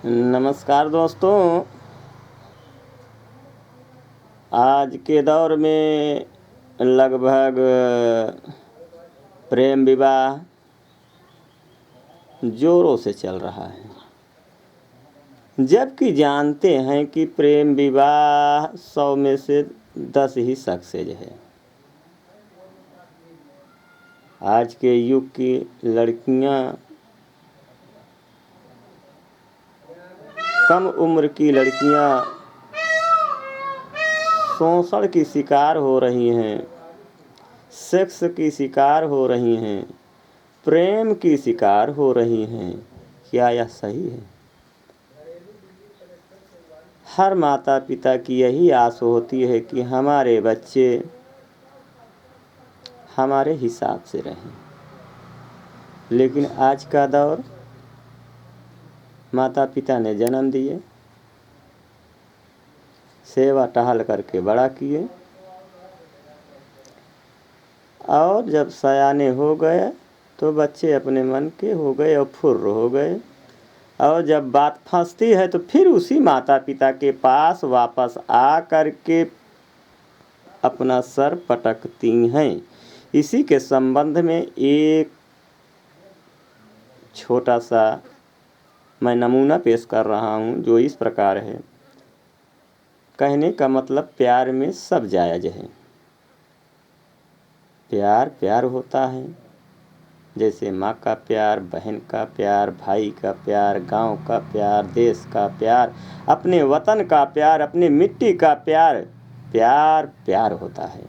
नमस्कार दोस्तों। आज के दौर में लगभग प्रेम विवाह जोरों से चल रहा है, जबकि जानते हैं कि प्रेम विवाह 100 में से 10 ही सक्सेस है। आज के युग की लड़कियां, कम उम्र की लड़कियां शोषण की शिकार हो रही हैं, सेक्स की शिकार हो रही हैं, प्रेम की शिकार हो रही हैं। क्या यह सही है? हर माता पिता की यही आस होती है कि हमारे बच्चे हमारे हिसाब से रहें, लेकिन आज का दौर, माता पिता ने जन्म दिए, सेवा टहल करके बड़ा किए, और जब सयाने हो गए तो बच्चे अपने मन के हो गए और फुर्र हो गए, और जब बात फंसती है तो फिर उसी माता पिता के पास वापस आ करके अपना सर पटकती हैं। इसी के संबंध में एक छोटा सा मैं नमूना पेश कर रहा हूँ, जो इस प्रकार है। कहने का मतलब, प्यार में सब जायज़ है। प्यार प्यार होता है, जैसे माँ का प्यार, बहन का प्यार, भाई का प्यार, गांव का प्यार, देश का प्यार, अपने वतन का प्यार, अपने मिट्टी का प्यार। प्यार प्यार होता है।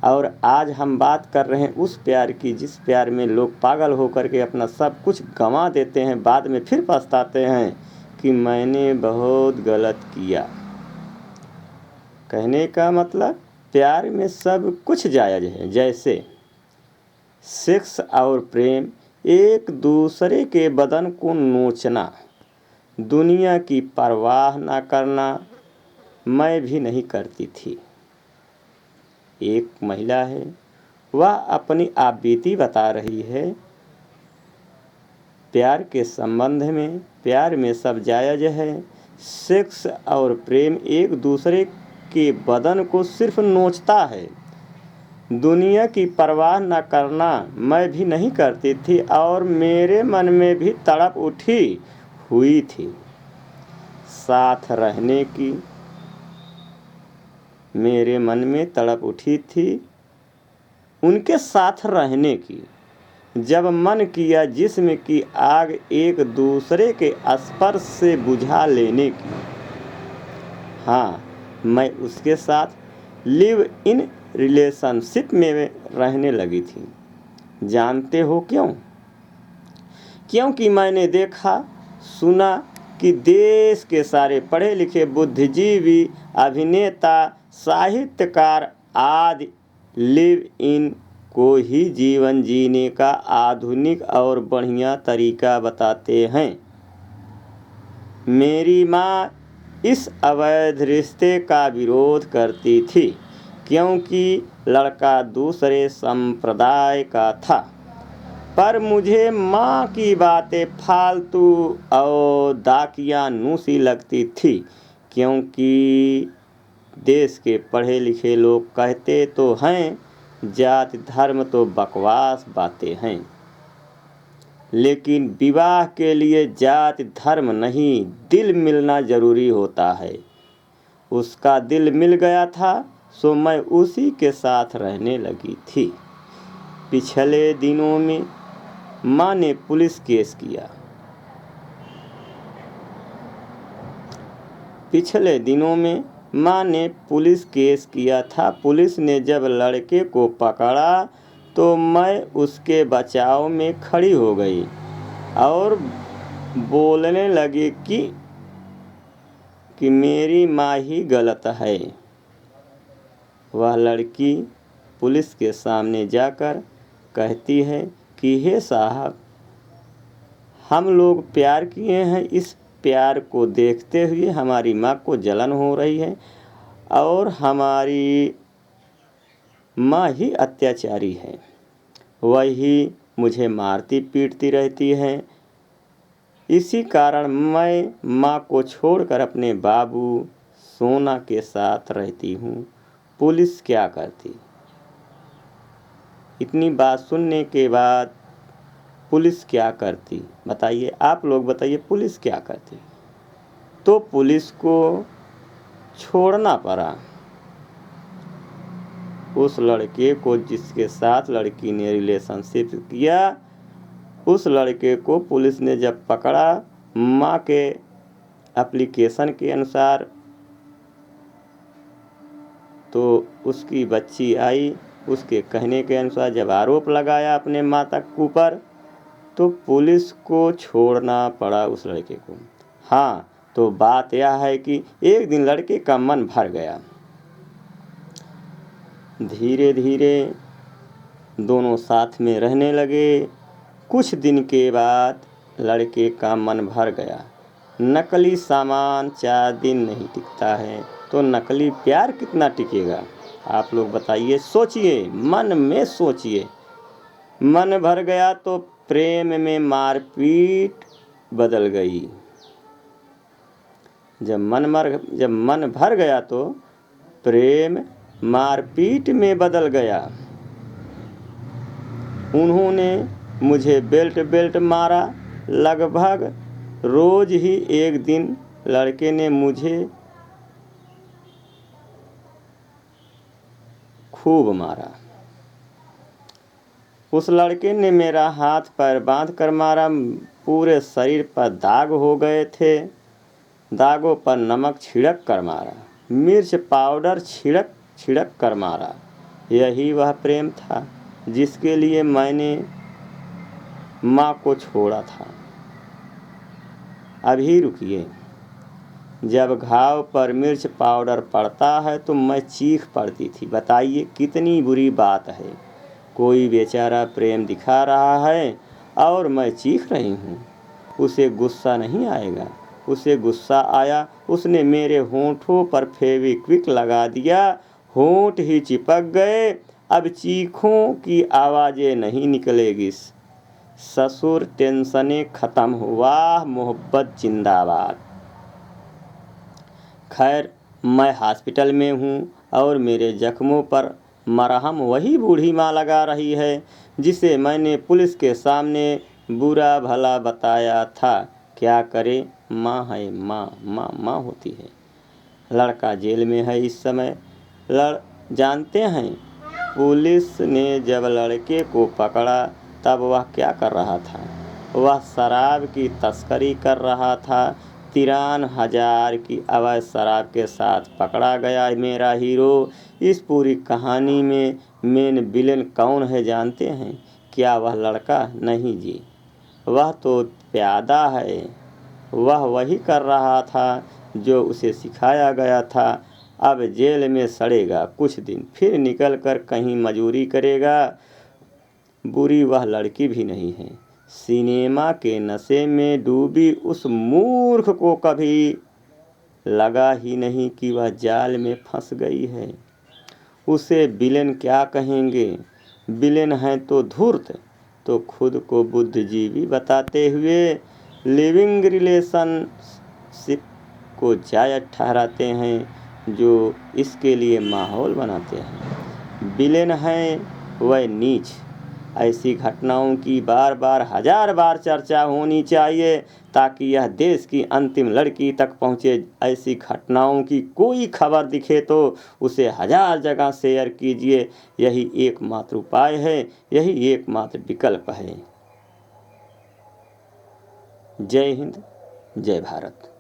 और आज हम बात कर रहे हैं उस प्यार की, जिस प्यार में लोग पागल होकर के अपना सब कुछ गंवा देते हैं, बाद में फिर पछताते हैं कि मैंने बहुत गलत किया। कहने का मतलब, प्यार में सब कुछ जायज़ है। जैसे सेक्स और प्रेम, एक दूसरे के बदन को नोचना, दुनिया की परवाह ना करना, मैं भी नहीं करती थी। एक महिला है, वह अपनी आप बीती बता रही है। प्यार के संबंध में, प्यार में सब जायज़ है। सेक्स और प्रेम एक दूसरे के बदन को सिर्फ नोचता है, दुनिया की परवाह न करना मैं भी नहीं करती थी, और मेरे मन में भी तड़प उठी हुई थी साथ रहने की। मेरे मन में तड़प उठी थी उनके साथ रहने की, जब मन किया जिस्म की आग एक दूसरे के स्पर्श से बुझा लेने की। हाँ, मैं उसके साथ लिव इन रिलेशनशिप में रहने लगी थी। जानते हो क्यों? क्योंकि मैंने देखा सुना कि देश के सारे पढ़े लिखे बुद्धिजीवी, अभिनेता, साहित्यकार आदि लिव इन को ही जीवन जीने का आधुनिक और बढ़िया तरीका बताते हैं। मेरी माँ इस अवैध रिश्ते का विरोध करती थी, क्योंकि लड़का दूसरे संप्रदाय का था। पर मुझे माँ की बातें फालतू और दाकियानूसी लगती थी, क्योंकि देश के पढ़े लिखे लोग कहते तो हैं जाति धर्म तो बकवास बातें हैं, लेकिन विवाह के लिए जाति धर्म नहीं, दिल मिलना ज़रूरी होता है। उसका दिल मिल गया था, सो मैं उसी के साथ रहने लगी थी। पिछले दिनों में माँ ने पुलिस केस किया। पिछले दिनों में माँ ने पुलिस केस किया था। पुलिस ने जब लड़के को पकड़ा तो मैं उसके बचाव में खड़ी हो गई और बोलने लगी कि मेरी माँ ही गलत है। वह लड़की पुलिस के सामने जाकर कहती है कि हे साहब, हम लोग प्यार किए हैं, इस प्यार को देखते हुए हमारी माँ को जलन हो रही है और हमारी माँ ही अत्याचारी है। वही मुझे मारती पीटती रहती है। इसी कारण मैं माँ को छोड़कर अपने बाबू सोना के साथ रहती हूँ। पुलिस क्या करती? इतनी बात सुनने के बाद पुलिस क्या करती बताइए? आप लोग बताइए, पुलिस क्या करती? तो पुलिस को छोड़ना पड़ा उस लड़के को जिसके साथ लड़की ने रिलेशनशिप किया। उस लड़के को पुलिस ने जब पकड़ा, माँ के एप्लीकेशन के अनुसार, तो उसकी बच्ची आई। उसके कहने के अनुसार जब आरोप लगाया अपने माता के ऊपर, तो पुलिस को छोड़ना पड़ा उस लड़के को। हाँ, तो बात यह है कि एक दिन लड़के का मन भर गया। धीरे धीरे दोनों साथ में रहने लगे। कुछ दिन के बाद लड़के का मन भर गया। नकली सामान 4 दिन नहीं टिकता है, तो नकली प्यार कितना टिकेगा? आप लोग बताइए, सोचिए, मन में सोचिए। मन भर गया तो प्रेम में मारपीट बदल गई। जब मन भर गया तो प्रेम मारपीट में बदल गया। उन्होंने मुझे बेल्ट मारा। लगभग रोज ही एक दिन लड़के ने मुझे खूब मारा। उस लड़के ने मेरा हाथ पैर बांध कर मारा। पूरे शरीर पर दाग हो गए थे। दागों पर नमक छिड़क कर मारा, मिर्च पाउडर छिड़क कर मारा। यही वह प्रेम था जिसके लिए मैंने माँ को छोड़ा था। अभी रुकिए। जब घाव पर मिर्च पाउडर पड़ता है तो मैं चीख पड़ती थी। बताइए कितनी बुरी बात है। कोई बेचारा प्रेम दिखा रहा है और मैं चीख रही हूँ। उसे गुस्सा नहीं आएगा? उसे गुस्सा आया, उसने मेरे होंठों पर फेविक्विक लगा दिया। होंठ ही चिपक गए। अब चीखों की आवाज़ें नहीं निकलेगी। ससुर टेंशने खत्म हुआ, मोहब्बत जिंदाबाद। खैर, मैं हॉस्पिटल में हूँ और मेरे जख्मों पर मरहम वही बूढ़ी माँ लगा रही है जिसे मैंने पुलिस के सामने बुरा भला बताया था। क्या करे, माँ है, माँ होती है। लड़का जेल में है इस समय। जानते हैं पुलिस ने जब लड़के को पकड़ा तब वह क्या कर रहा था? वह शराब की तस्करी कर रहा था। 53,000 की अवैध शराब के साथ पकड़ा गया मेरा हीरो। इस पूरी कहानी में मेन विलेन कौन है जानते हैं? क्या वह लड़का? नहीं जी, वह तो प्यादा है। वह वही कर रहा था जो उसे सिखाया गया था। अब जेल में सड़ेगा कुछ दिन, फिर निकल कर कहीं मजूरी करेगा। बुरी वह लड़की भी नहीं है। सिनेमा के नशे में डूबी उस मूर्ख को कभी लगा ही नहीं कि वह जाल में फंस गई है। उसे विलेन क्या कहेंगे? विलेन है तो धूर्त, तो खुद को बुद्धिजीवी बताते हुए लिविंग रिलेशनशिप को जायज ठहराते हैं, जो इसके लिए माहौल बनाते हैं। विलेन है वह नीच। ऐसी घटनाओं की बार बार 1000 बार चर्चा होनी चाहिए ताकि यह देश की अंतिम लड़की तक पहुँचे। ऐसी घटनाओं की कोई खबर दिखे तो उसे 1000 जगह शेयर कीजिए। यही एकमात्र उपाय है, यही एकमात्र विकल्प है। जय हिंद, जय भारत।